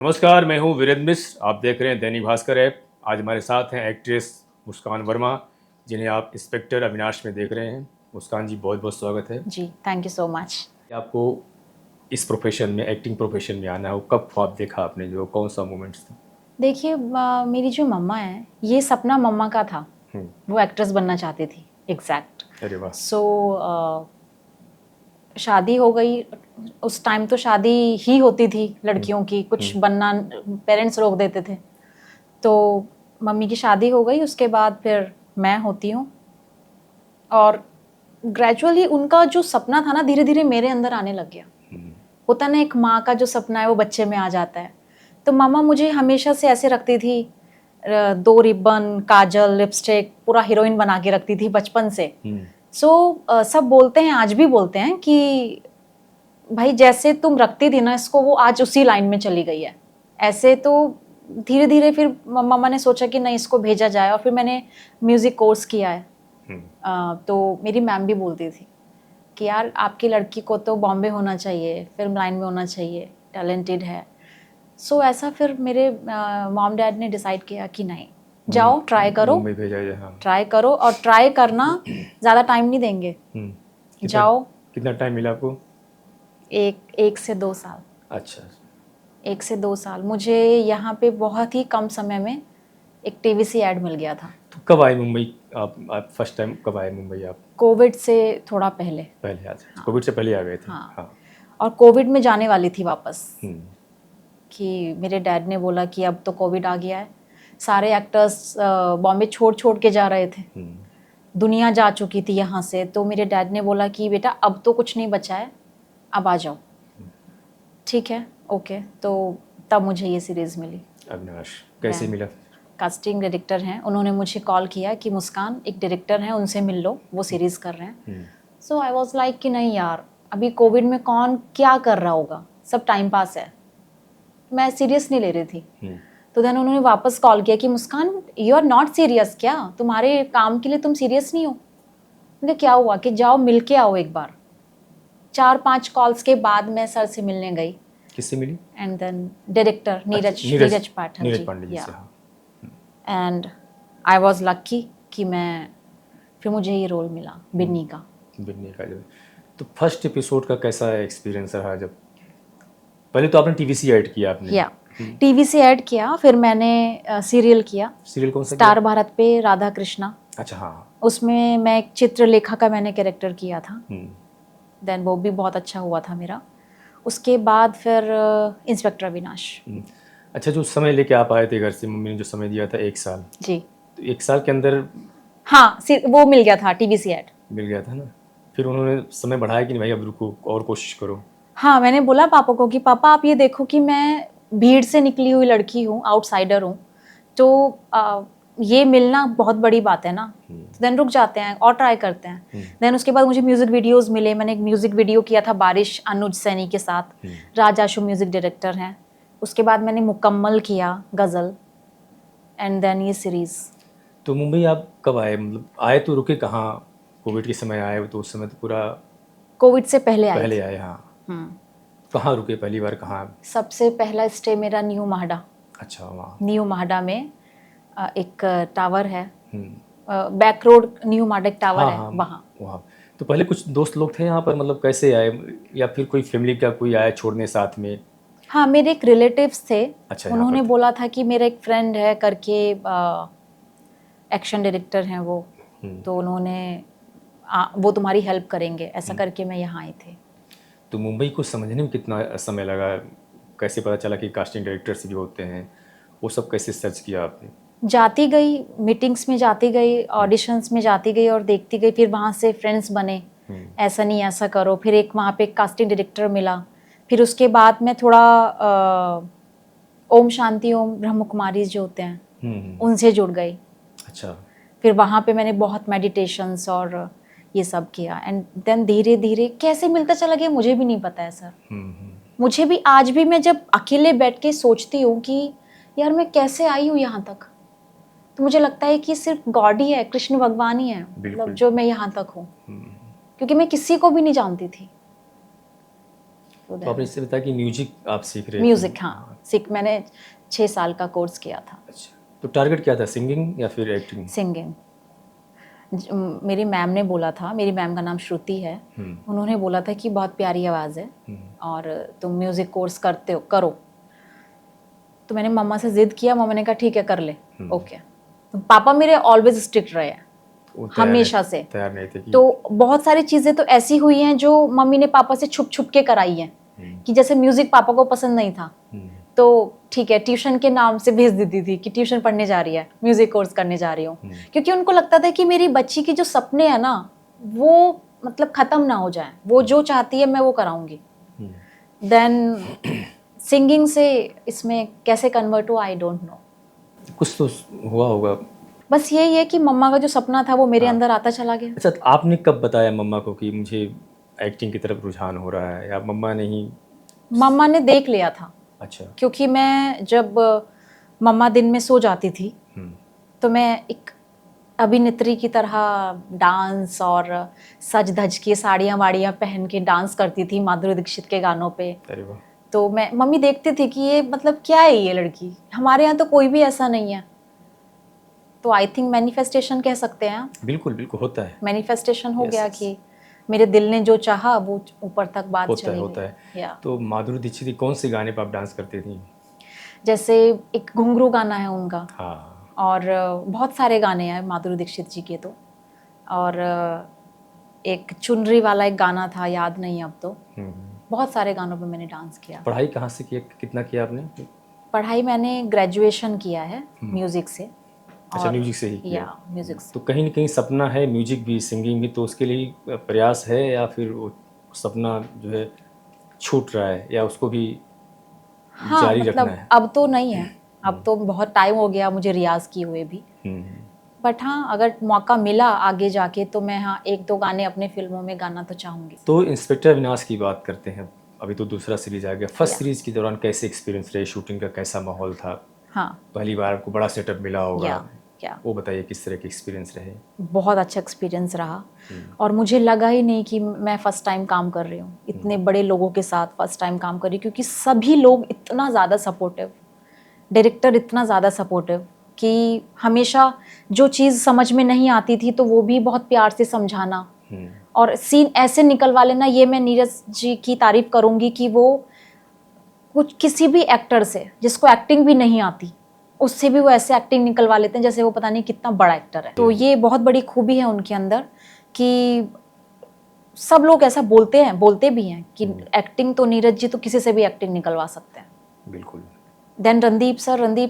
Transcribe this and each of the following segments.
नमस्कार, मैं हूं वीरेंद्र मिश्र। आप देख रहे हैं दैनिक भास्कर ऐप। आज हमारे साथ हैं एक्ट्रेस मुस्कान वर्मा, जिन्हें आप इंस्पेक्टर अविनाश में देख रहे हैं। मुस्कान जी, बहुत बहुत स्वागत है। जी, थैंक यू सो मच। आपको इस प्रोफेशन में, एक्टिंग प्रोफेशन में आना हो, कब ख्वाब देखा आपने, जो कौन सा मोमेंट्स था? देखिए, मेरी जो मम्मा है, ये सपना मम्मा का था। वो एक्ट्रेस बनना चाहती थी, एग्जैक्ट। अरे वाह। सो शादी हो गई। उस टाइम तो शादी ही होती थी लड़कियों की, कुछ बनना पेरेंट्स रोक देते थे। तो मम्मी की शादी हो गई, उसके बाद फिर मैं होती हूँ। और ग्रेजुअली उनका जो सपना था ना, धीरे धीरे मेरे अंदर आने लग गया। होता ना, एक माँ का जो सपना है वो बच्चे में आ जाता है। तो मामा मुझे हमेशा से ऐसे रखती थी, 2 रिबन, काजल, लिपस्टिक, पूरा हीरोइन बना के रखती थी बचपन से। सब बोलते हैं, आज भी बोलते हैं कि भाई जैसे तुम रखती थी ना इसको, वो आज उसी लाइन में चली गई है। ऐसे तो धीरे धीरे फिर मामा ने सोचा कि नहीं, इसको भेजा जाए, और फिर मैंने म्यूजिक कोर्स किया है। तो मेरी मैम भी बोलती थी कि यार आपकी लड़की को तो बॉम्बे होना चाहिए, फिल्म लाइन में होना चाहिए, टैलेंटेड है। सो ऐसा फिर मेरे मॉम डैड ने डिसाइड किया कि नहीं, जाओ ट्राई करो, मुंबई भेजा जाए। हाँ। ट्राई करो, और ट्राई करना, ज़्यादा टाइम नहीं देंगे। जाओ। कितना टाइम मिला आपको? एक से 2 साल। अच्छा। 1 से 2 साल मुझे यहाँ पे बहुत ही कम समय में एक टीवीसी ऐड मिल गया था। तो कब आए मुंबई आप फर्स्ट टाइम कब आए मुंबई आप? कोविड से थोड़ा पहले। पहले आए थे? कोविड से पहले आ गए थे? हाँ। हाँ। और कोविड में जाने वाली थी वापस, हम्म। कि मेरे डैड ने बोला कि अब तो कोविड आ गया है, सारे एक्टर्स बॉम्बे छोड़ छोड़ के जा रहे थे, दुनिया जा चुकी थी यहाँ से। तो मेरे डैड ने बोला कि बेटा अब तो कुछ नहीं बचा है, अब आ जाओ। ठीक है, ओके। तो तब मुझे ये सीरीज़ मिली। अविनाश कैसे मिला? कास्टिंग डायरेक्टर हैं, उन्होंने मुझे कॉल किया कि मुस्कान एक डायरेक्टर हैं, उनसे मिल लो, वो सीरीज़ कर रहे हैं। सो आई वॉज लाइक कि नहीं यार, अभी कोविड में कौन क्या कर रहा होगा, सब टाइम पास है। मैं सीरियस नहीं ले रही थी। तो देन उन्होंने वापस कॉल किया कि मुस्कान यू आर नॉट सीरियस क्या, तुम्हारे काम के लिए तुम सीरियस नहीं हो? मैंने क्या हुआ कि जाओ मिल के आओ एक बार। 4-5 कॉल्स के बाद मैं सर से मिलने गई। किससे मिली? And then director Neeraj Pathak ji. से। हाँ। एंड आई वॉज लक्की कि मैं, फिर मुझे ये रोल मिला बिन्नी का। बिन्नी का जो, तो फर्स्ट एपिसोड का कैसा एक्सपीरियंस रहा? जब पहले तो आपने टीवी से ऐड किया आपने? या टीवी से ऐड किया, फिर मैंने सीरियल किया। सीरियल कौन सा स्टार भारत पे राधा कृष्णा। अच्छा। हाँ। उसमें मैं एक चित्रलेखा का मैंने कैरेक्टर किया था। देन वो भी बहुत अच्छा हुआ था मेरा। उसके बाद फिर इंस्पेक्टर अविनाश। अच्छा, जो समय लेके आप आए थे घर से, मम्मी ने जो समय दिया था 1 साल, जी, तो 1 साल के अंदर हाँ वो मिल गया था, टीवी से ऐड मिल गया था ना? फिर उन्होंने समय बढ़ाया कि नहीं भाई अब रुको और कोशिश करो? हाँ, मैंने बोला पापा को कि पापा आप ये देखो कि मैं भीड़ से निकली हुई लड़की हूँ, आउटसाइडर हूँ, तो ये मिलना बहुत बड़ी बात है ना। तो देन रुक जाते हैं और ट्राई करते हैं। देन उसके बाद मुझे म्यूजिक वीडियोस मिले। मैंने एक म्यूजिक वीडियो किया था बारिश, अनुज सैनी के साथ। राज आशु म्यूजिक डायरेक्टर हैं। उसके बाद मैंने मुकम्मल किया गज़ल, एंड देन ये सीरीज़। तो मुंबई आप कब आए? मतलब आए तो रुके कहाँ? कोविड के समय आए तो उस समय तो पूरा कोविड से पहले आए। हाँ। कहाँ रुके पहली बार, कहाँ? सबसे पहला स्टे मेरा न्यू माहडा। अच्छा, वहाँ न्यू माहडा में एक टावर है, बैक रोड न्यू माहडा एक टावर है, वहाँ। तो पहले कुछ दोस्त लोग थे यहाँ पर, मतलब कैसे आए? या फिर कोई फैमिली का कोई आया छोड़ने साथ में? हाँ, मेरे एक रिलेटिव्स थे। अच्छा, उन्होंने बोला था कि मेरा एक फ्रेंड है करके, एक्शन डायरेक्टर हैं वो, तो उन्होंने वो तुम्हारी हेल्प करेंगे, ऐसा करके मैं यहाँ आई थी। तो मुंबई को समझने में कितना समय लगा? कैसे पता चला कि कास्टिंग डायरेक्टर्स भी होते हैं? वो सब कैसे सर्च किया आपने? जाती गई, मीटिंग्स में जाती गई, ऑडिशंस में जाती गई और देखती गई। फिर वहाँ से फ्रेंड्स बने, ऐसा नहीं ऐसा करो। फिर एक वहाँ पे एक कास्टिंग डायरेक्टर मिला। फिर उसके बाद मैं थोड़ा ओम शांति ओम ब्रह्म कुमारी जो होते हैं उनसे जुड़ गई। अच्छा। फिर वहाँ पे मैंने बहुत मेडिटेशंस और ये सब किया। एंड देन धीरे धीरे कैसे मिलता चला गया मुझे भी नहीं पता है सर। मुझे भी आज भी मैं जब अकेले बैठ के सोचती हूँ कि यार मैं कैसे आई हूँ यहाँ तक, तो मुझे लगता है कि सिर्फ गॉड ही है, कृष्ण भगवान ही है, मतलब जो मैं यहाँ तक हूँ, क्योंकि मैं किसी को भी नहीं जानती थी। तो आपने इससे बताया कि म्यूजिक आप सीख रहे थे। म्यूजिक, हाँ सीख, मैंने 6 साल का कोर्स किया था। अच्छा, तो टारगेट क्या था, सिंगिंग या फिर एक्टिंग? सिंगिंग। मेरी मैम ने बोला था, मेरी मैम का नाम श्रुति है, उन्होंने बोला था कि बहुत प्यारी आवाज़ है और तुम म्यूज़िक कोर्स करते हो, करो। तो मैंने मम्मा से ज़िद किया, मम्मा ने कहा ठीक है कर ले। ओके। तो पापा मेरे ऑलवेज स्ट्रिक्ट रहे हैं, हमेशा से। तैयार नहीं थे कि... तो बहुत सारी चीज़ें तो ऐसी हुई हैं जो मम्मी ने पापा से छुप छुप के कराई हैं, कि जैसे म्यूज़िक पापा को पसंद नहीं था तो ठीक है ट्यूशन के नाम से भेज देती थी कि ट्यूशन पढ़ने जा रही है, म्यूजिक कोर्स करने जा रही हूँ, क्योंकि उनको लगता था कि मेरी बच्ची की जो सपने हैं ना वो मतलब खत्म ना हो जाए, वो जो चाहती है मैं वो कराऊंगी। देन सिंगिंग से इसमें कैसे कन्वर्ट हुआ आई डोंट नो, कुछ तो हुआ होगा। बस यही है कि मम्मा का जो सपना था वो मेरे अंदर आता चला गया। अच्छा, तो आपने कब बताया मम्मा को कि मुझे एक्टिंग की तरफ रुझान हो रहा है, या मम्मा ने ही? मम्मा ने देख लिया था। अच्छा। क्योंकि मैं जब मम्मा दिन में सो जाती थी तो मैं एक अभिनेत्री की तरह डांस और सज धज के साड़ियाँ वाड़ियाँ पहन के डांस करती थी माधुरी दीक्षित के गानों पे। अरे वाह। तो मैं, मम्मी देखती थी कि ये मतलब क्या है ये लड़की, हमारे यहाँ तो कोई भी ऐसा नहीं है। तो आई थिंक मैनिफेस्टेशन कह सकते हैं। बिल्कुल बिल्कुल होता है, मैनिफेस्टेशन हो गया कि मेरे दिल ने जो चाहा वो ऊपर तक बात चली गई। होता है। तो माधुरी दीक्षित की कौन से गाने पर आप डांस करती थी? जैसे एक घुंघरू गाना है उनका, हाँ, और बहुत सारे गाने हैं माधुरी दीक्षित जी के तो, और एक चुनरी वाला एक गाना था, याद नहीं अब तो। बहुत सारे गानों पे मैंने डांस किया। पढ़ाई कहाँ से किया, कितना किया आपने? पढ़ाई मैंने ग्रेजुएशन किया है म्यूजिक से। अच्छा, म्यूजिक से ही किया? या म्यूजिक से। तो कहीं ना कहीं सपना है म्यूजिक भी, सिंगिंग भी, तो उसके लिए प्रयास है, या फिर वो सपना जो है छूट रहा है, या उसको भी हाँ, जारी मतलब रखना है? अब तो नहीं है, अब तो बहुत टाइम हो गया मुझे रियाज किए हुए भी। बट हाँ, अगर मौका मिला आगे जाके तो मैं हाँ 1-2 गाने अपने फिल्मों में गाना तो चाहूँगी। तो इंस्पेक्टर अविनाश की बात करते हैं, अभी तो दूसरा सीरीज आ गया। फर्स्ट सीरीज के दौरान कैसे एक्सपीरियंस रहे, शूटिंग का कैसा माहौल था? हाँ, पहली बार आपको बड़ा सेटअप मिला होगा, क्या वो बताइए किस तरह के एक्सपीरियंस रहे? बहुत अच्छा एक्सपीरियंस रहा, और मुझे लगा ही नहीं कि मैं फर्स्ट टाइम काम कर रही हूँ इतने बड़े लोगों के साथ, फर्स्ट टाइम काम कर रही हूँ, क्योंकि सभी लोग इतना ज़्यादा सपोर्टिव, डायरेक्टर इतना ज़्यादा सपोर्टिव कि हमेशा जो चीज़ समझ में नहीं आती थी तो वो भी बहुत प्यार से समझाना, और सीन ऐसे निकलवा लेना। ये मैं नीरज जी की तारीफ करूँगी कि वो कुछ किसी भी एक्टर से जिसको एक्टिंग भी नहीं आती उससे भी वो ऐसे एक्टिंग निकलवा लेते हैं जैसे वो पता नहीं कितना बड़ा एक्टर है। तो ये बहुत बड़ी खूबी है उनके अंदर कि सब लोग ऐसा बोलते भी हैं कि एक्टिंग तो नीरज जी तो किसी से भी एक्टिंग निकलवा सकते हैं। बिल्कुल। देन रणदीप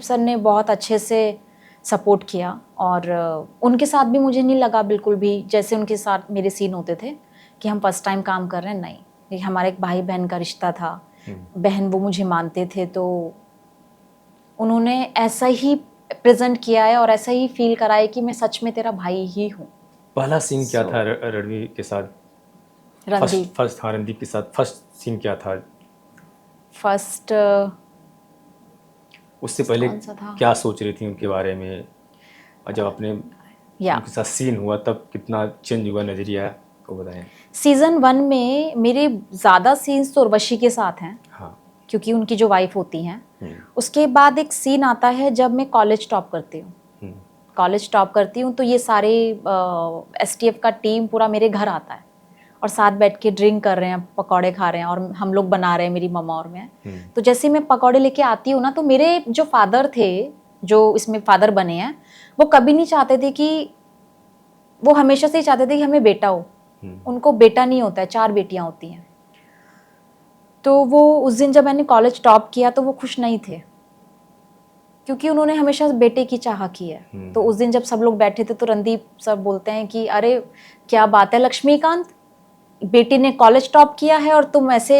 सर ने बहुत अच्छे से सपोर्ट किया, और उनके साथ भी मुझे नहीं लगा बिल्कुल भी जैसे उनके साथ मेरे सीन होते थे कि हम फर्स्ट टाइम काम कर रहे हैं, नहीं, ये हमारा एक भाई बहन का रिश्ता था। बहन वो मुझे मानते थे, तो उन्होंने ऐसा ही प्रेजेंट किया है और ऐसा ही फील कराया कि मैं सच में तेरा भाई ही हूँ। पहला सीन क्या था रणवीर के साथ? रणदीप के साथ फर्स्ट सीन क्या था? फर्स्ट उससे पहले क्या सोच रही थी उनके बारे में, और जब अपने उनके साथ सीन हुआ तब कितना चेंज हुआ नजरिया, को बताएं। सीजन 1 में मेरे ज़्यादा सीन्स तो उर्वशी के साथ हैं, हाँ, क्योंकि उनकी जो वाइफ होती हैं। उसके बाद एक सीन आता है जब मैं कॉलेज टॉप करती हूँ। कॉलेज टॉप करती हूँ तो ये सारे STF का टीम पूरा मेरे घर आता है और साथ बैठ के ड्रिंक कर रहे हैं, पकौड़े खा रहे हैं, और हम लोग बना रहे हैं, मेरी मम्मा और मैं। तो जैसे मैं पकौड़े लेके आती हूँ ना, तो मेरे जो फादर थे, जो इसमें फादर बने हैं, वो कभी नहीं चाहते थे कि, वो हमेशा से ही चाहते थे कि हमें बेटा हो। उनको बेटा नहीं होता है, 4 बेटियां होती हैं। तो वो उस दिन जब मैंने कॉलेज टॉप किया तो वो खुश नहीं थे, क्योंकि उन्होंने हमेशा बेटे की चाह की है। तो उस दिन जब सब लोग बैठे थे तो रणदीप सर बोलते हैं कि अरे क्या बात है लक्ष्मीकांत, बेटी ने कॉलेज टॉप किया है और तुम ऐसे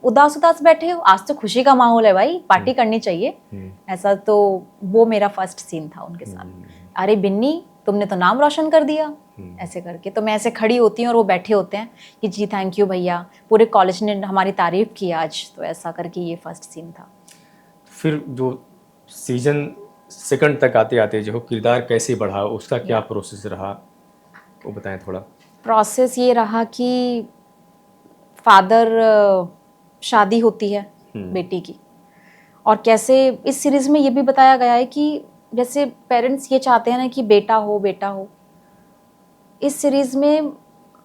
उदास उदास बैठे हो, आज तो खुशी का माहौल है भाई, पार्टी करनी चाहिए। ऐसा, तो वो मेरा फर्स्ट सीन था उनके साथ। अरे बिन्नी तुमने तो नाम रोशन कर दिया, ऐसे करके। तो मैं ऐसे खड़ी होती हूँ और वो बैठे होते हैं कि जी थैंक यू भैया, पूरे कॉलेज ने हमारी तारीफ की आज। तो ऐसा करके ये फर्स्ट सीन था। फिर जो सीजन 2 तक आते आते जो किरदार कैसे बढ़ा, उसका क्या प्रोसेस रहा, वो बताएं थोड़ा। प्रोसेस ये रहा कि फादर शादी होती है बेटी की, और कैसे इस सीरीज में ये भी बताया गया है कि जैसे पेरेंट्स ये चाहते हैं ना कि बेटा हो बेटा हो, इस सीरीज में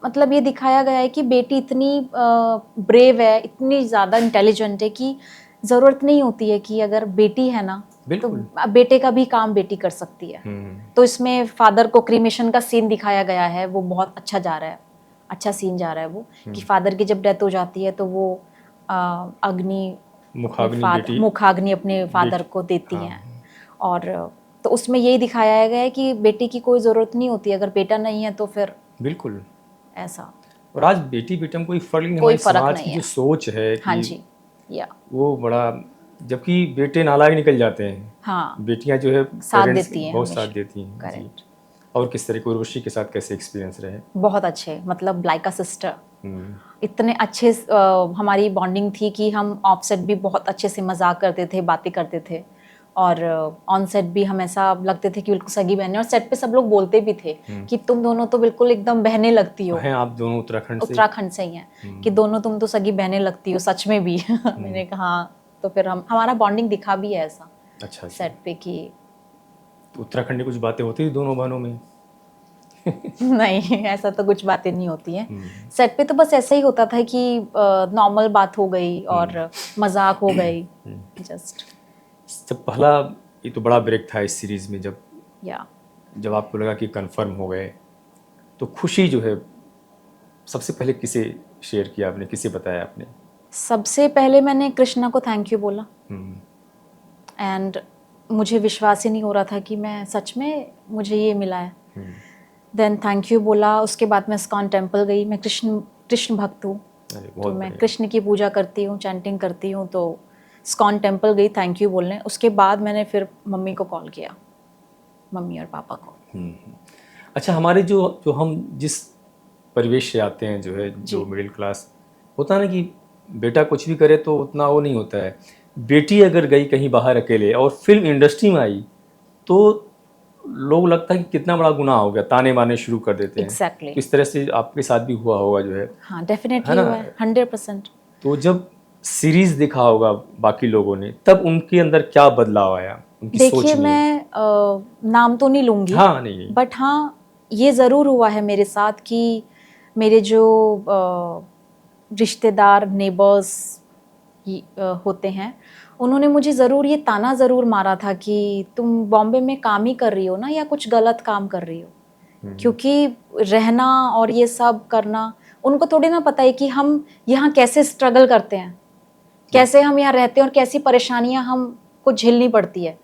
मतलब ये दिखाया गया है कि बेटी इतनी ब्रेव है, इतनी ज़्यादा इंटेलिजेंट है कि ज़रूरत नहीं होती है कि अगर बेटी है ना तो बिल्कुल। बेटे का भी काम बेटी कर सकती है। तो इसमें फादर को क्रीमेशन का सीन दिखाया गया है, वो बहुत अच्छा जा रहा है, अच्छा सीन जा रहा है वो, कि फादर की जब डेथ हो जाती है तो वो अग्नि मुखाग्नि अपने फादर को देती हैं। और तो उसमें यही दिखाया गया है कि बेटी की कोई ज़रूरत नहीं होती, अगर बेटा नहीं है तो फिर बिल्कुल ऐसा और आज बेटी बेटा में कोई फर्क नहीं, कोई हमारे फर्क समाज नहीं की है। जो सोच है हाँ कि जी, या वो बड़ा, जबकि बेटे नालायक निकल जाते हैं, हाँ बेटियां जो है साथ पेरेंट्स देती हैं बहुत हमेशा। साथ देती हैं जी। करेक्ट, और किस तरह की उर्वशी के साथ कैसे एक्सपीरियंस रहे? बहुत अच्छे, मतलब लाइक अ सिस्टर, इतने अच्छे हमारी बॉन्डिंग थी कि हम ऑफ सेट भी बहुत अच्छे से मजाक करते थे, बातें करते थे, और ऑन सेट भी हम ऐसा लगते थे कि बिल्कुल सगी बहनें, और सेट पे सब लोग बोलते भी थे कि तुम दोनों तो बिल्कुल एकदम बहनें लगती हो। हैं आप दोनों उत्तराखंड से ही हैं कि दोनों तुम तो सगी बहनें लगती हो, सच में भी। मैंने कहा हाँ, तो फिर हमारा बॉन्डिंग दिखा भी है ऐसा अच्छा सेट पे कि तो उत्तराखंड की कुछ बातें होती थी दोनों बहनों में? नहीं, ऐसा तो कुछ बातें नहीं होती हैं सेट पे, तो बस ऐसा ही होता था कि नॉर्मल बात हो गई और मजाक हो गई जस्ट। जब पहला, ये तो बड़ा ब्रेक था इस सीरीज में, या जब आपको लगा कि कंफर्म हो गए, तो खुशी जो है सबसे पहले किसे शेयर किया आपने, किसे बताया आपने? सबसे पहले मैंने कृष्णा को थैंक यू बोला, एंड मुझे विश्वास ही नहीं हो रहा था कि मैं सच में मुझे ये मिला है। देन थैंक यू बोला, उसके बाद मैं इस्कॉन टेम्पल गई। मैं कृष्ण भक्त हूँ, तो मैं कृष्ण की पूजा करती हूँ, चैंटिंग करती हूँ, तो इस्कॉन टेम्पल गई थैंक यू बोलने। उसके बाद मैंने फिर मम्मी को कॉल किया, मम्मी और पापा को। अच्छा, हमारे जो जो हम जिस परिवेश से आते हैं, जो है जो मिडिल क्लास होता है ना, कि बेटा कुछ भी करे तो उतना वो नहीं होता है, बेटी अगर गई कहीं बाहर अकेले और फिल्म इंडस्ट्री में आई तो लोग लगता है कि कितना बड़ा गुनाह हो गया, ताने मारने शुरू कर देते हैं। Exactly. तो इस तरह से आपके साथ भी हुआ होगा जो है? हाँ, डेफिनेटली हुआ है, 100%। तो जब सीरीज देखा होगा बाकी लोगों ने, तब उनके अंदर क्या बदलाव आया उनकी सोच देखिए, में? मैं नाम तो नहीं लूँगी, हाँ नहीं, बट हाँ ये ज़रूर हुआ है मेरे साथ कि मेरे जो रिश्तेदार नेबर्स होते हैं, उन्होंने मुझे ज़रूर ये ताना ज़रूर मारा था कि तुम बॉम्बे में काम ही कर रही हो ना, या कुछ गलत काम कर रही हो। क्योंकि रहना और ये सब करना, उनको थोड़ी ना पता है कि हम यहाँ कैसे स्ट्रगल करते हैं, कैसे हम यहाँ रहते हैं और कैसी परेशानियाँ हमको झेलनी पड़ती है।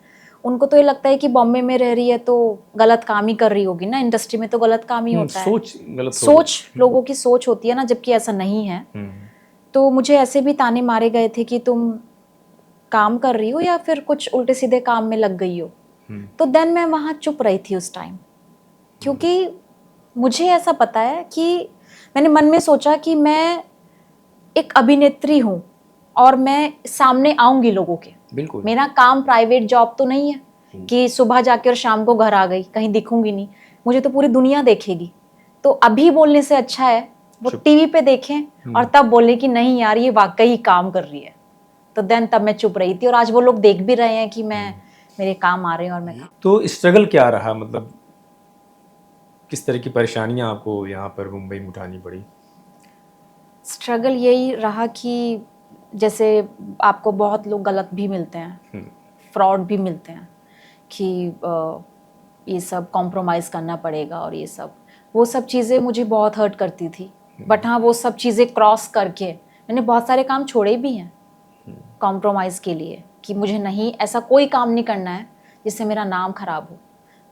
उनको तो ये लगता है कि बॉम्बे में रह रही है तो गलत काम ही कर रही होगी ना, इंडस्ट्री में तो गलत काम ही होता है। सोच लोगों की सोच होती है ना, जबकि ऐसा नहीं है। तो मुझे ऐसे भी ताने मारे गए थे कि तुम काम कर रही हो या फिर कुछ उल्टे सीधे काम में लग गई हो। तो देन मैं वहाँ चुप रही थी उस टाइम, क्योंकि मुझे ऐसा पता है कि मैंने मन में सोचा कि मैं एक अभिनेत्री हूँ और मैं सामने आऊंगी लोगों के। बिल्कुल, मेरा काम प्राइवेट जॉब तो नहीं है कि सुबह जाके और शाम को घर आ गई, कहीं दिखूंगी नहीं, मुझे तो पूरी दुनिया देखेगी। तो अभी बोलने से अच्छा है वो टीवी पे देखें और तब बोले कि नहीं यार ये वाकई काम कर रही है। तो देन तब मैं चुप रही थी, और आज वो लोग देख भी रहे हैं कि मैं मेरे काम आ रहे हैं और मैं काम। तो स्ट्रगल क्या रहा, मतलब किस तरह की परेशानियां आपको यहाँ पर मुंबई में उठानी पड़ी? स्ट्रगल यही रहा कि जैसे आपको बहुत लोग गलत भी मिलते हैं, फ्रॉड भी मिलते हैं कि ये सब कॉम्प्रोमाइज़ करना पड़ेगा और ये सब, वो सब चीज़ें मुझे बहुत हर्ट करती थी। बट हाँ, वो सब चीज़ें क्रॉस करके मैंने बहुत सारे काम छोड़े भी हैं कॉम्प्रोमाइज़ के लिए, कि मुझे नहीं, ऐसा कोई काम नहीं करना है जिससे मेरा नाम खराब हो।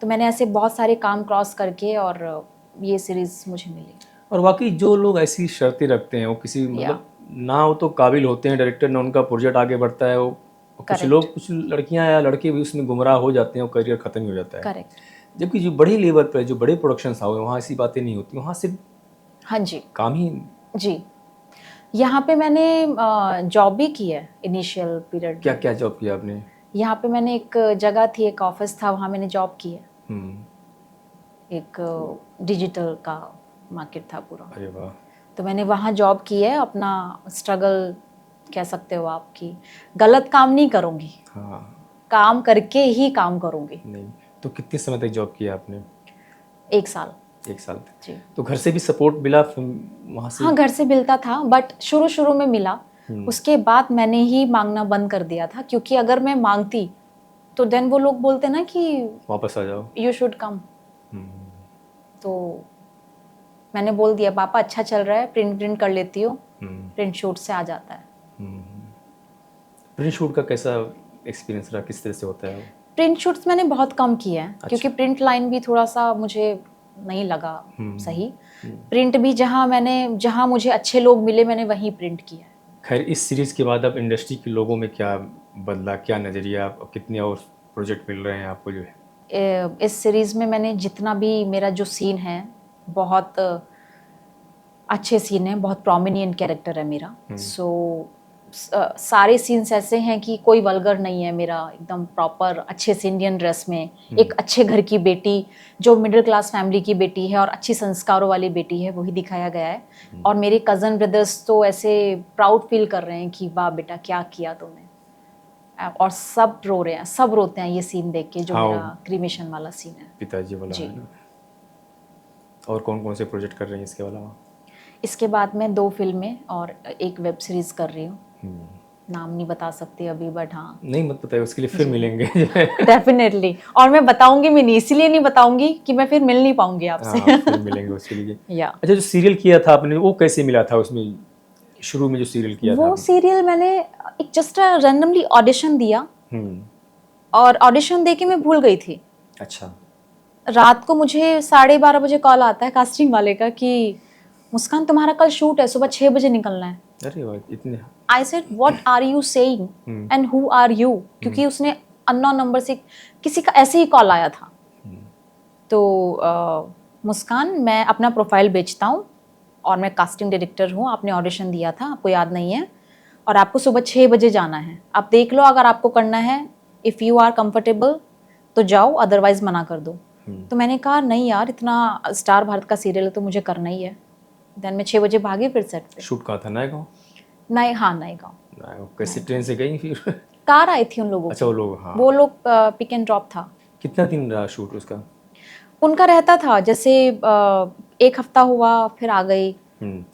तो मैंने ऐसे बहुत सारे काम क्रॉस करके और ये सीरीज़ मुझे मिली। और वाकई जो लोग ऐसी शर्तें रखते हैं वो किसी मतलब ना वो तो काबिल होते हैं डायरेक्टर, ना उनका प्रोजेक्ट आगे बढ़ता है, वो कुछ लोग, कुछ लड़कियां या लड़के भी उसमें गुमराह हो जाते हैं और करियर खत्म ही हो जाता है। करेक्ट। जबकि जो बड़ी लेवल पर, जो बड़े प्रोडक्शन हाउस, वहाँ ऐसी बातें नहीं होती, वहाँ सिर्फ हाँ जी काम ही। जी, यहाँ पे मैंने जॉब भी की है इनिशियल पीरियड। क्या क्या जॉब किया आपने? यहाँ पे मैंने एक जगह थी, एक ऑफिस था, वहाँ मैंने जॉब की है। एक डिजिटल का मार्केट था पूरा। अरे वाह। तो मैंने वहाँ जॉब की है, अपना स्ट्रगल कह सकते हो आप कि गलत काम नहीं करूँगी, हाँ। काम करके ही काम करूँगी। नहीं, तो कितने समय तक जॉब किया आपने? 1 साल। 1 साल तक। जी। तो घर से भी सपोर्ट मिला फिर वहाँ से? हाँ, घर से मिलता था, बट शुरू में मिला। उसके बाद मैंने ही मांगना बंद कर दिया था, क्योंकि अगर मैं मांगती तो देन वो लोग बोलते ना कि वापस आ जाओ। You should come. हम्म, तो मैंने बोल दिया, पापा अच्छा चल रहा है, प्रिंट कर लेती हो, हम्म, प्रिंट शूट से आ जाता है। प्रिंट शूट का कैसा एक्सपीरियंस रहा, किस तरह से होता है वो? प्रिंट शूट्स मैंने बहुत कम किए हैं, अच्छा। क्योंकि प्रिंट लाइन भी थोड़ा सा मुझे नहीं लगा सही। हम्म। प्रिंट भी जहाँ मुझे अच्छे लोग मिले, मैंने वहीं प्रिंट किया है। खैर, इस सीरीज़ के बाद अब इंडस्ट्री के लोगों में क्या बदला, क्या नज़रिया, अब कितने और प्रोजेक्ट मिल रहे हैं आपको जो है? इस सीरीज़ में मैंने जितना भी मेरा जो सीन है, बहुत अच्छे सीन है, बहुत प्रोमिनेंट कैरेक्टर है मेरा। सो सारे सीन्स ऐसे हैं कि कोई वल्गर नहीं है मेरा, एकदम प्रॉपर अच्छे से इंडियन ड्रेस में, एक अच्छे घर की बेटी, जो मिडिल क्लास फैमिली की बेटी है और अच्छी संस्कारों वाली बेटी है, वही दिखाया गया है। और मेरे कज़न ब्रदर्स तो ऐसे प्राउड फील कर रहे हैं कि वाह बेटा क्या किया तुमने, और सब रो रहे हैं, सब रोते हैं ये सीन देख के, जो हाँ, मेरा क्रीमेशन वाला सीन है। पिताजी वाला जी। है ना? और कौन कौन से प्रोजेक्ट कर रहे हैं इसके अलावा? इसके बाद मैं 2 फिल्में और एक वेब सीरीज़ कर रही हूँ। हम्म, नाम नहीं बता सकती अभी, बट हाँ नहीं मत बताइए, उसके लिए फिर जी। मिलेंगे। डेफिनेटली, और मैं बताऊंगी भी नहीं, इसीलिए नहीं बताऊंगी कि मैं फिर मिल नहीं पाऊंगी आपसे। हाँ, फिर मिलेंगे उसके लिए। या अच्छा, जो सीरियल किया था आपने, वो कैसे मिला था उसमें, शुरू में जो सीरियल किया था वो आपने? सीरियल मैंने एक जस्ट रैंडमली ऑडिशन दिया, हम्म, और ऑडिशन दे के मैं भूल गई थी। अच्छा। रात को मुझे 12:30 बजे कॉल आता है कास्टिंग वाले का कि मुस्कान तुम्हारा कल शूट है, सुबह 6 बजे निकलना है। अरे वाह, इतने! I said what are you saying and who are you, क्योंकि उसने अननोन नंबर से किसी का ऐसे ही कॉल आया था। तो मुस्कान, मैं अपना प्रोफाइल बेचता हूँ और मैं कास्टिंग डायरेक्टर हूँ, आपने ऑडिशन दिया था, आपको याद नहीं है, और आपको सुबह 6 बजे जाना है, आप देख लो अगर आपको करना है, इफ़ यू आर कंफर्टेबल तो जाओ, अदरवाइज मना कर दो। तो मैंने कहा नहीं यार, इतना स्टार भारत का सीरियल है तो मुझे करना ही है। देन मैं 6 बजे भागी फिर सेट पे। शूट कहाँ था, नायगांव? नहीं, हाँ नएगांव। नायगांव कैसे, ट्रेन से गई फिर? कार आई थी उन लोगों अच्छा, की, वो लोग, हाँ। वो लोग पिक एंड ड्रॉप था। कितना दिन रहा शूट उसका? उनका रहता था जैसे 1 हफ्ता हुआ, फिर आ गई,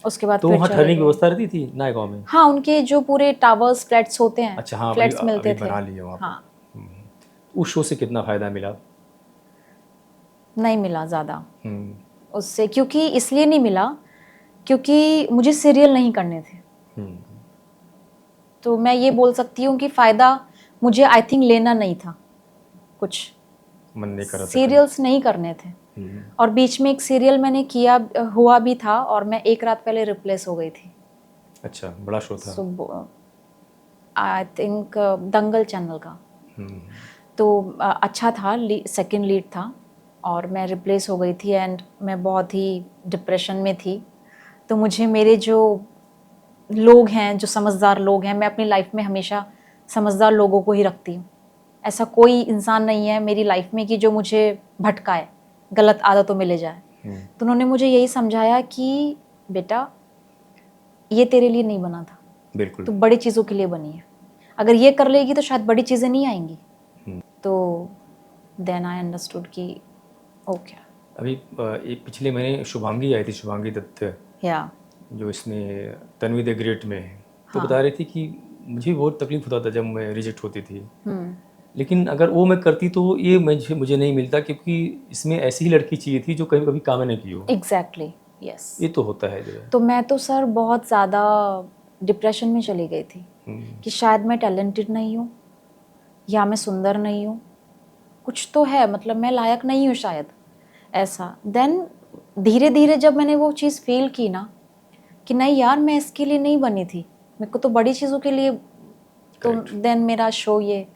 उसके बाद तो फिर वहाँ चले ठहरने की गए। व्यवस्था रहती थी नायगांव में? हाँ, उनके जो पूरे टावर्स फ्लैट्स होते हैं, अच्छा, हाँ, फ्लैट्स अभी मिलते अभी थे। बना लिए वहाँ पर। हाँ, उस शो से कितना फायदा मिला? नहीं मिला ज़्यादा हम्म, उससे, क्योंकि इसलिए नहीं मिला क्योंकि मुझे सीरियल नहीं करने थे। हम्म, तो मैं ये बोल सकती हूँ कि फ़ायदा मुझे आई थिंक लेना नहीं था, कुछ मन नहीं कर रहा था सीरियल्स नहीं करने थे। और बीच में एक सीरियल मैंने किया हुआ भी था, और मैं 1 रात पहले रिप्लेस हो गई थी। अच्छा, बड़ा शो था। आई थिंक दंगल चैनल का। तो अच्छा था, सेकंड लीड था, और मैं रिप्लेस हो गई थी, एंड मैं बहुत ही डिप्रेशन में थी। तो मुझे मेरे जो लोग हैं, जो समझदार लोग हैं, मैं अपनी लाइफ में हमेशा समझदार लोगों को ही रखती हूँ। ऐसा कोई इंसान नहीं है मेरी लाइफ में कि जो मुझे भटकाए, गलत आदतों में ले जाए। तो उन्होंने मुझे यही समझाया कि बेटा, ये तेरे लिए नहीं बना था, बिल्कुल। तो बड़ी चीज़ों के लिए बनी है, अगर ये कर लेगी तो शायद बड़ी चीज़ें नहीं आएंगी। तो देन आई अंडरस्टूड कि ओके। अभी एक पिछले महीने शुभांगी आई थी, शुभांगी दत्त, या जो इसमें तन्वी द ग्रेट में है। तो हाँ। बता रही थी कि मुझे भी बहुत तकलीफ होता था जब मैं रिजेक्ट होती थी, लेकिन अगर वो मैं करती तो ये मुझे नहीं मिलता, क्योंकि इसमें ऐसी ही लड़की चाहिए थी जो कभी कभी काम नहीं की हो। Exactly, yes. ये तो होता है जो है। तो मैं तो सर बहुत ज़्यादा डिप्रेशन में चली गई थी कि शायद मैं टैलेंटेड नहीं हूँ, या मैं सुंदर नहीं हूँ, कुछ तो है, मतलब मैं लायक नहीं हूँ शायद, ऐसा। देन धीरे धीरे जब मैंने वो चीज़ फील की ना कि नहीं यार, मैं इसके लिए नहीं बनी थी, मेरे को तो बड़ी चीज़ों के लिए, तो देन मेरा शो ये।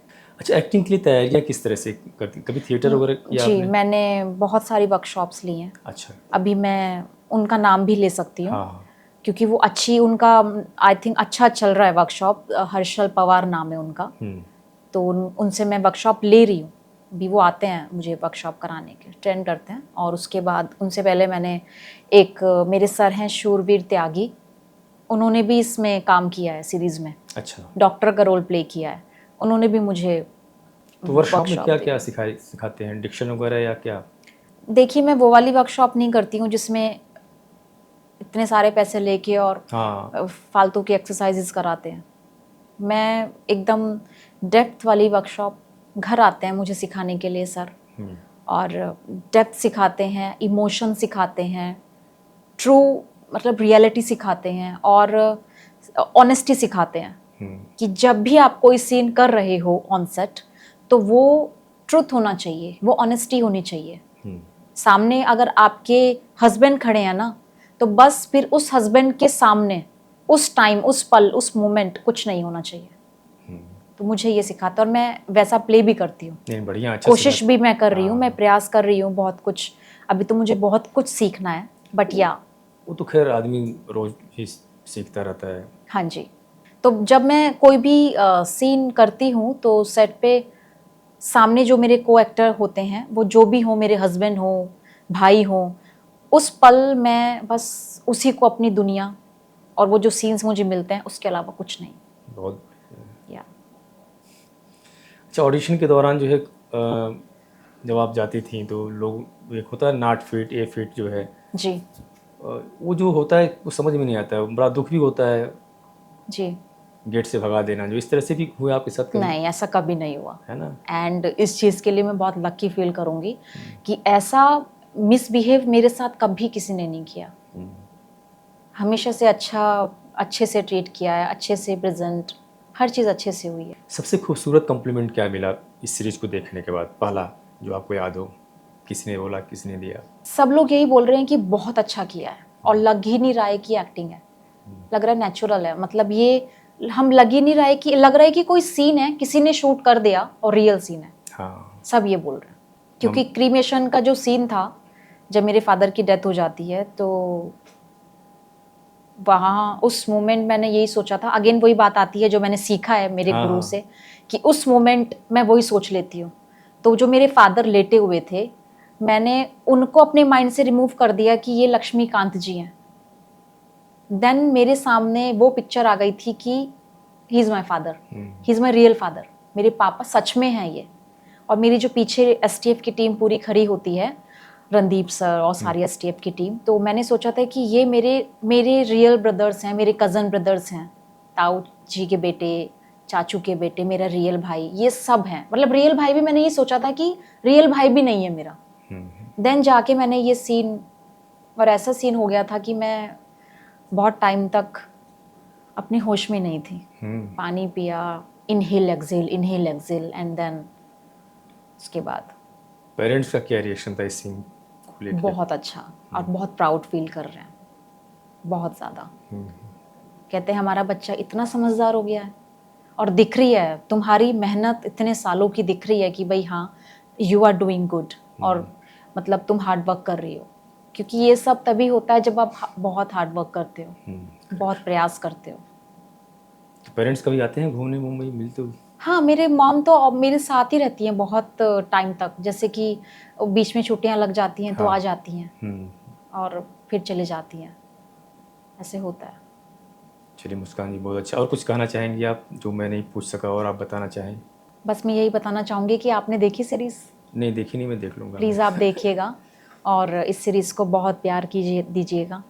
अच्छा, एक्टिंग के लिए तैयारियां किस तरह से करती, कभी थिएटर वगैरह किया जी, आपने? मैंने बहुत सारी वर्कशॉप्स ली हैं। अच्छा। अभी मैं उनका नाम भी ले सकती हूँ, हाँ, क्योंकि वो अच्छी, उनका आई थिंक अच्छा चल रहा है वर्कशॉप, हर्षल पवार नाम है उनका। तो उनसे मैं वर्कशॉप ले रही हूँ, अभी वो आते हैं मुझे वर्कशॉप कराने के, ट्रेन करते हैं। और उसके बाद उनसे पहले मैंने एक मेरे सर हैं शूरवीर त्यागी, उन्होंने भी इसमें काम किया है सीरीज में, अच्छा, डॉक्टर का रोल प्ले किया है। उन्होंने भी मुझे तो वर्कशॉप में workshop क्या दी। क्या सिखाते हैं, डिक्शन वगैरह या क्या? देखिए, मैं वो वाली वर्कशॉप नहीं करती हूँ जिसमें इतने सारे पैसे लेके और हाँ, फालतू की एक्सरसाइजेस कराते हैं। मैं एकदम डेप्थ वाली वर्कशॉप, घर आते हैं मुझे सिखाने के लिए सर, हम्म, और डेप्थ सिखाते हैं, इमोशन सिखाते हैं, ट्रू मतलब रियलिटी सिखाते हैं, और ऑनेस्टी सिखाते हैं हम्म, कि जब भी आप कोई सीन कर रहे हो ऑन सेट, तो वो ट्रुथ होना चाहिए, वो ऑनेस्टी होनी चाहिए। हम्म, सामने अगर आपके हस्बैंड खड़े हैं ना, तो बस फिर उस हस्बैंड के सामने उस टाइम, उस पल, उस मोमेंट कुछ नहीं होना चाहिए। हम्म। तो मुझे ये सिखाता है, और मैं वैसा प्ले भी करती हूँ। नहीं, बढ़िया, अच्छा कोशिश सिखा। भी मैं कर रही हूँ, मैं हाँ, प्रयास कर रही हूँ बहुत कुछ। अभी तो मुझे बहुत कुछ सीखना है, बट या वो तो खैर आदमी रोज ही सीखता रहता है। हाँ जी। तो जब मैं कोई भी सीन करती हूँ तो सेट पे सामने जो मेरे को एक्टर होते हैं, वो जो भी हो, मेरे हस्बैंड हो, भाई हो, उस पल मैं बस उसी को अपनी दुनिया, और वो जो सीन्स मुझे मिलते हैं उसके अलावा कुछ नहीं। बहुत। या अच्छा, ऑडिशन के दौरान जो है जब आप जाती थी तो लोग, एक होता है नॉट फिट, ए फिट जो है, जी वो जो होता है वो समझ में नहीं आता है, बड़ा दुख भी होता है, जी। गेट से भगा देना, जो इस तरह से भी हुआ आपके साथ कभी? नहीं, ऐसा कभी नहीं हुआ। है ना? एंड इस चीज़ के लिए मैं बहुत लकी फील करूँगी कि ऐसा मिसबिहेव मेरे साथ कभी किसी ने नहीं किया। हम्म। हमेशा से अच्छे से ट्रीट किया है, अच्छे से प्रेजेंट, हर चीज़ अच्छे से हुई है। सबसे खूबसूरत कॉम्प्लीमेंट क्या मिला इस सीरीज को देखने के बाद, पहला जो आपको याद हो, किसने बोला, किसने दिया? सब लोग यही बोल रहे हैं कि बहुत अच्छा किया है, और लग ही नहीं रहा है कि एक्टिंग है, लग रहा है नेचुरल है। मतलब ये हम लग ही नहीं रहा है कि, लग रहा है कि कोई सीन है, किसी ने शूट कर दिया और रियल सीन है। हाँ। सब ये बोल रहे हैं, क्योंकि क्रीमेशन का जो सीन था, जब मेरे फादर की डेथ हो जाती है, तो वहाँ उस मोमेंट मैंने यही सोचा था। अगेन वही बात आती है जो मैंने सीखा है मेरे हाँ, गुरु हाँ। से, कि उस मोमेंट मैं वही सोच लेती हूँ। तो जो मेरे फादर लेटे हुए थे, मैंने उनको अपने माइंड से रिमूव कर दिया कि ये लक्ष्मीकांत जी हैं। देन मेरे सामने वो पिक्चर आ गई थी कि he is my father, he is my real father, मेरे पापा सच में हैं ये। और मेरी जो पीछे एसटीएफ की टीम पूरी खड़ी होती है, रणदीप सर और सारी एसटीएफ की टीम, तो मैंने सोचा था कि ये मेरे रियल ब्रदर्स हैं, मेरे कज़न ब्रदर्स हैं, ताऊ जी के बेटे, चाचू के बेटे, मेरा रियल भाई, ये सब हैं। मतलब रियल भाई भी, मैंने ये सोचा था कि रियल भाई भी नहीं है मेरा। देन जाके मैंने ये सीन, और ऐसा सीन हो गया था कि मैं बहुत टाइम तक अपने होश में नहीं थी। पानी पिया, इनहेल एक्सेल, एंड देन उसके बाद पेरेंट्स का क्या रिएक्शन था इस सीन को लेके? बहुत अच्छा, और बहुत प्राउड फील कर रहे हैं, बहुत ज़्यादा। कहते हैं हमारा बच्चा इतना समझदार हो गया है, और दिख रही है तुम्हारी मेहनत इतने सालों की, दिख रही है कि भाई हाँ, यू आर डूइंग गुड, और मतलब तुम हार्ड वर्क कर रही हो। क्योंकि ये सब तभी होता है जब आप बहुत हार्ड वर्क करते हो, बहुत प्रयास करते हो। तो पेरेंट्स कभी आते हैं घूमने मुंबई, मिलते हो? हाँ, मेरे मॉम तो अब मेरे साथ ही रहती हैं बहुत टाइम तक। जैसे कि बीच में छुट्टियां लग जाती हैं तो हाँ। आ जाती हैं, और फिर चले जाती हैं, ऐसे होता है। चलिए मुस्कान जी, बहुत अच्छा। और कुछ कहना चाहेंगी आप जो मैं नहीं पूछ सका और आप बताना चाहें? बस मैं यही बताना चाहूँगी कि आपने देखी सीरीज़, नहीं देखी, नहीं, मैं देख लूँगा। प्लीज़ आप देखिएगा, और इस सीरीज़ को बहुत प्यार कीजिए, दीजिएगा,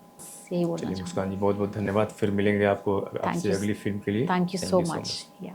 यही बोलना चलिए चाहूँगी। मुस्कान जी, बहुत बहुत धन्यवाद। फिर मिलेंगे आपको, थैंक आपसे यू, अगली फिल्म के लिए। Thank you Thank so you so much. much. या